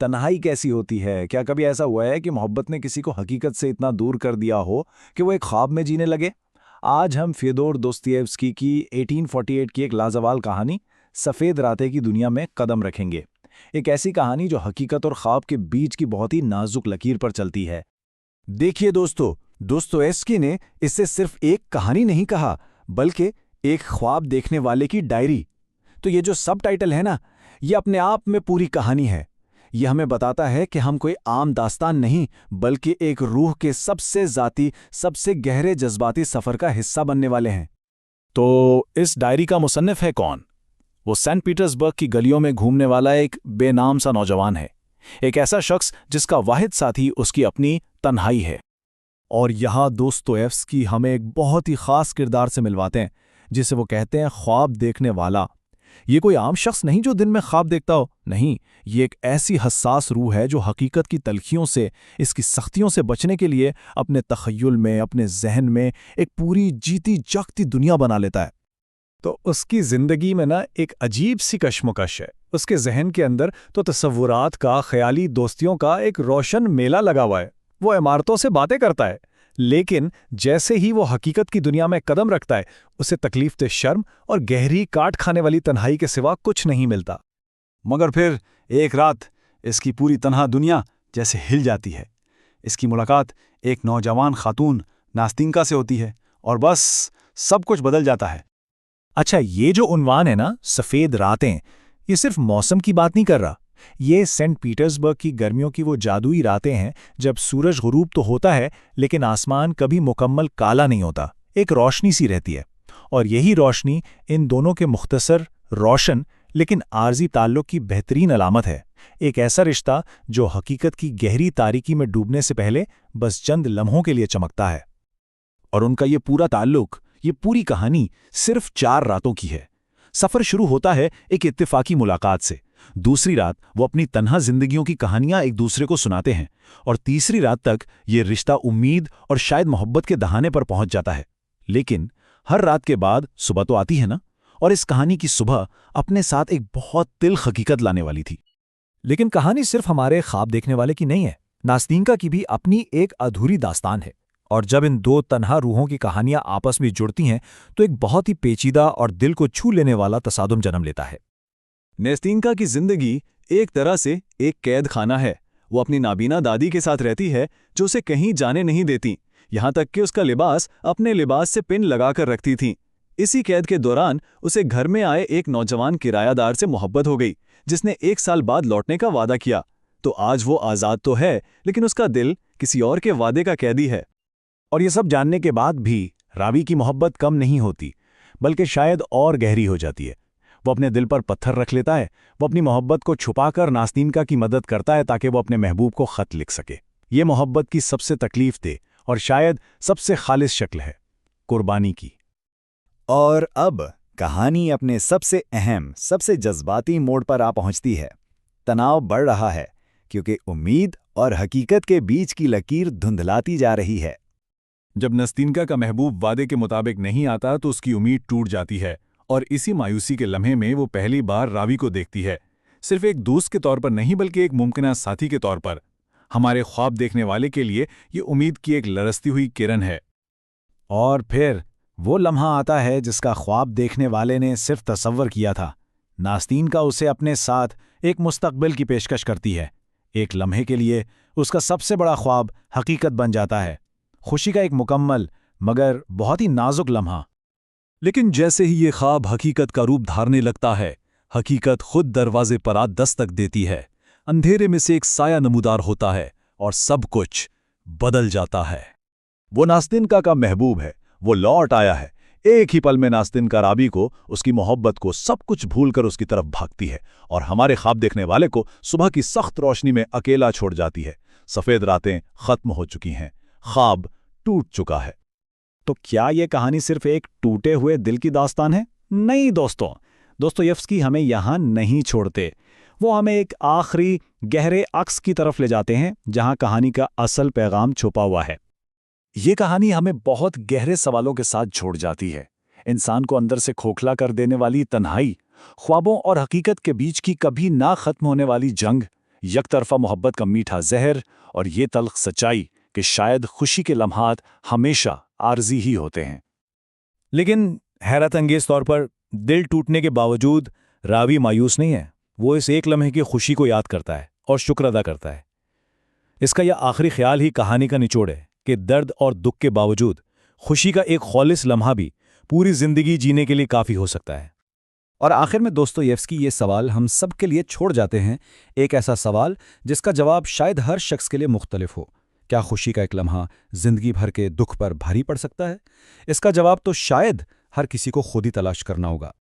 तन्हाई कैसी होती है? क्या कभी ऐसा हुआ है कि मोहब्बत ने किसी को हकीकत से इतना दूर कर दिया हो कि वो एक ख्वाब में जीने लगे? आज हम fyodor दोस्तोयेव्स्की की 1848 की एक लाजवाब कहानी सफ़ेद रातें की दुनिया में कदम रखेंगे। एक ऐसी कहानी जो हकीकत और ख्वाब के बीच की बहुत ही नाजुक लकीर पर चलती है। देखिए दोस्तों, दोस्तोयेव्स्की ने इसे सिर्फ एक कहानी नहीं कहा, बल्कि एक ख्वाब देखने वाले की डायरी। तो ये जो सब टाइटल है ना, ये अपने आप में पूरी कहानी है। ये हमें बताता है कि हम कोई आम दास्तान नहीं, बल्कि एक रूह के सबसे ज़ाती, सबसे गहरे जज्बाती सफ़र का हिस्सा बनने वाले हैं। तो इस डायरी का मुसन्निफ है कौन? वो सेंट पीटर्सबर्ग की गलियों में घूमने वाला एक बेनाम सा नौजवान है। एक ऐसा शख्स जिसका वाहिद साथी उसकी अपनी तन्हाई है। और यहाँ दोस्तोयेव्स्की हमें एक बहुत ही ख़ास किरदार से मिलवाते हैं, जिसे वो कहते हैं ख्वाब देखने वाला। ये कोई आम शख्स नहीं जो दिन में ख्वाब देखता हो, नहीं, ये एक ऐसी हसास रूह है जो हकीकत की तलखियों से, इसकी सख्तियों से बचने के लिए अपने तख़य्युल में, अपने जहन में एक पूरी जीती जागती दुनिया बना लेता है। तो उसकी ज़िंदगी में ना एक अजीब सी कश्मकश है। उसके जहन के अंदर तो तसव्वुरात का, ख़याली दोस्तियों का एक रोशन मेला लगा हुआ है। वो इमारतों से बातें करता है, लेकिन जैसे ही वो हकीकत की दुनिया में कदम रखता है, उसे तकलीफ से शर्म और गहरी काट खाने वाली तन्हाई के सिवा कुछ नहीं मिलता। मगर फिर एक रात इसकी पूरी तन्हा दुनिया जैसे हिल जाती है। इसकी मुलाकात एक नौजवान खातून नास्तिनका से होती है और बस सब कुछ बदल जाता है। अच्छा, ये जो उन्वान है ना, सफ़ेद रातें, ये सिर्फ मौसम की बात नहीं कर रहा। ये सेंट पीटर्सबर्ग की गर्मियों की वो जादुई रातें हैं जब सूरज गुरूब तो होता है, लेकिन आसमान कभी मुकम्मल काला नहीं होता, एक रोशनी सी रहती है। और यही रोशनी इन दोनों के मुख्तसर, रोशन लेकिन आर्जी ताल्लुक की बेहतरीन अलामत है। एक ऐसा रिश्ता जो हकीकत की गहरी तारीकी में डूबने से पहले बस चंद लम्हों के लिए चमकता है। और उनका ये पूरा ताल्लुक, ये पूरी कहानी सिर्फ 4 रातों की है। सफ़र शुरू होता है एक इत्तेफाकी मुलाकात से। दूसरी रात वो अपनी तन्हा जिंदगियों की कहानियां एक दूसरे को सुनाते हैं, और तीसरी रात तक ये रिश्ता उम्मीद और शायद मोहब्बत के दहाने पर पहुंच जाता है। लेकिन हर रात के बाद सुबह तो आती है ना, और इस कहानी की सुबह अपने साथ एक बहुत तिल्ख हकीकत लाने वाली थी। लेकिन कहानी सिर्फ हमारे ख्वाब देखने वाले की नहीं है। नास्तिनका की भी अपनी एक अधूरी दास्तान है। और जब इन दो तन्हा रूहों की कहानियां आपस में जुड़ती हैं, तो एक बहुत ही पेचीदा और दिल को छू लेने वाला तसादुम जन्म लेता है। नास्तिनका की जिंदगी एक तरह से एक कैद खाना है। वो अपनी नाबीना दादी के साथ रहती है, जो उसे कहीं जाने नहीं देती, यहाँ तक कि उसका लिबास अपने लिबास से पिन लगाकर रखती थीं। इसी कैद के दौरान उसे घर में आए एक नौजवान किरायादार से मोहब्बत हो गई, जिसने 1 साल बाद लौटने का वादा किया। तो आज वो आज़ाद तो है, लेकिन उसका दिल किसी और के वादे का कैदी है। और ये सब जानने के बाद भी रावी की मोहब्बत कम नहीं होती, बल्कि शायद और गहरी हो जाती है। वो अपने दिल पर पत्थर रख लेता है। वो अपनी मोहब्बत को छुपाकर नास्तिनका की मदद करता है ताकि वो अपने महबूब को खत लिख सके। ये मोहब्बत की सबसे तकलीफ दे और शायद सबसे खालिस शक्ल है, कुर्बानी की। और अब कहानी अपने सबसे अहम, सबसे जज्बाती मोड़ पर आ पहुंचती है। तनाव बढ़ रहा है, क्योंकि उम्मीद और हकीकत के बीच की लकीर धुंधलाती जा रही है। जब नास्तिनका का महबूब वादे के मुताबिक नहीं आता तो उसकी उम्मीद टूट जाती है, और इसी मायूसी के लम्हे में वो पहली बार रावी को देखती है। सिर्फ एक दोस्त के तौर पर नहीं, बल्कि एक मुमकिन साथी के तौर पर। हमारे ख्वाब देखने वाले के लिए ये उम्मीद की एक लरसती हुई किरण है। और फिर वो लम्हा आता है जिसका ख्वाब देखने वाले ने सिर्फ तसव्वुर किया था। नास्तिनका उसे अपने साथ एक मुस्तकबिल की पेशकश करती है। एक लम्हे के लिए उसका सबसे बड़ा ख्वाब हकीकत बन जाता है। खुशी का एक मुकम्मल मगर बहुत ही नाजुक लम्हा। लेकिन जैसे ही ये ख्वाब हकीकत का रूप धारने लगता है, हकीकत खुद दरवाजे पर आ दस्तक देती है। अंधेरे में से एक साया नमूदार होता है और सब कुछ बदल जाता है। वो नास्तिनका का महबूब है, वो लौट आया है। एक ही पल में नास्तिनका रावी को, उसकी मोहब्बत को, सब कुछ भूलकर उसकी तरफ भागती है, और हमारे ख्वाब देखने वाले को सुबह की सख्त रोशनी में अकेला छोड़ जाती है। सफ़ेद रातें खत्म हो चुकी हैं, ख्वाब टूट चुका है। तो क्या ये कहानी सिर्फ एक टूटे हुए दिल की दास्तान है? नहीं दोस्तों, दोस्तोयेव्स्की हमें यहाँ नहीं छोड़ते। वो हमें एक आखिरी गहरे अक्स की तरफ ले जाते हैं, जहाँ कहानी का असल पैगाम छुपा हुआ है। ये कहानी हमें बहुत गहरे सवालों के साथ छोड़ जाती है। इंसान को अंदर से खोखला कर देने वाली तन्हाई, ख्वाबों और हकीकत के बीच की कभी ना खत्म होने वाली जंग, यकतरफा मोहब्बत का मीठा जहर और ये तल्ख सच्चाई कि शायद खुशी के लम्हात हमेशा आर्जी ही होते हैं। लेकिन हैरत अंगेज तौर पर दिल टूटने के बावजूद रावी मायूस नहीं है। वो इस एक लम्हे की खुशी को याद करता है और शुक्र अदा करता है। इसका यह आखिरी ख्याल ही कहानी का निचोड़ है कि दर्द और दुख के बावजूद खुशी का एक खौलिस लम्हा भी पूरी जिंदगी जीने के लिए काफ़ी हो सकता है। और आखिर में दोस्तोयेव्स्की ये सवाल हम सब के लिए छोड़ जाते हैं, एक ऐसा सवाल जिसका जवाब शायद हर शख्स के लिए मुख्तलिफ हो। क्या खुशी का एक लम्हा जिंदगी भर के दुख पर भारी पड़ सकता है? इसका जवाब तो शायद हर किसी को खुद ही तलाश करना होगा।